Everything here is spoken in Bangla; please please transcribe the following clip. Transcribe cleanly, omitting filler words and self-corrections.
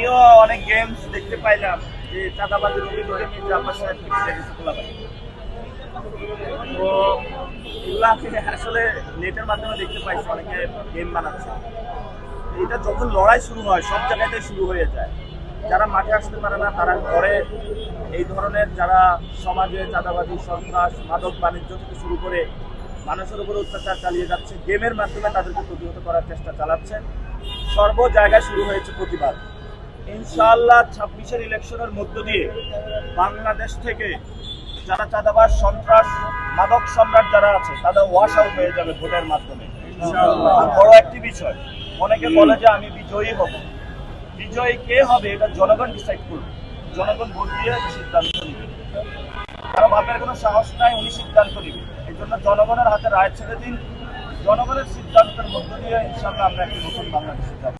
আমিও অনেক গেমস দেখতে পাইলাম যে চাঁদাবাজির অভিযোগে মির্জা আব্বাস সাহেব তো এগুলা আসলে নেটের মাধ্যমে দেখতে পাইছি অনেকে গেম বানাচ্ছে। এটা যখন লড়াই শুরু হয় সব জায়গাতেই শুরু হয়ে যায়। যারা মাঠে আসতে পারে না তারা ঘরে এই ধরনের যারা সমাজে চাঁদাবাজি, সন্ত্রাস, মাদক বাণিজ্য থেকে শুরু করে মানুষের উপর অত্যাচার চালিয়ে যাচ্ছে, গেমের মাধ্যমে তাদেরকে প্রতিহত করার চেষ্টা চালাচ্ছে। সর্ব জায়গায় শুরু হয়েছে প্রতিবাদ। ইনশাআল্লাহ 26-এর ইলেকশনের মধ্য দিয়ে বাংলাদেশ থেকে যারা চাঁদাবাজ, সন্ত্রাস, মাদক সম্রাট যারা আছে তাদের ওয়াশ আউট হয়ে যাবে ভোটের মাধ্যমে। বড় একটি বিষয়, অনেকে বলে যে আমি বিজয়ী হব। বিজয়ী কে হবে এটা জনগণ ডিসাইড করবে। জনগণ ভোট দিয়ে সিদ্ধান্ত নেবে। কারো বাপের কোনো সাহস নাই, উনি সিদ্ধান্ত নেবে। এই জন্য জনগণের হাতে রায় ছেড়ে দিন। জনগণের সিদ্ধান্তের মধ্য দিয়ে ইনশাআল্লাহ আমরা একটি নতুন বাংলাদেশে যাব।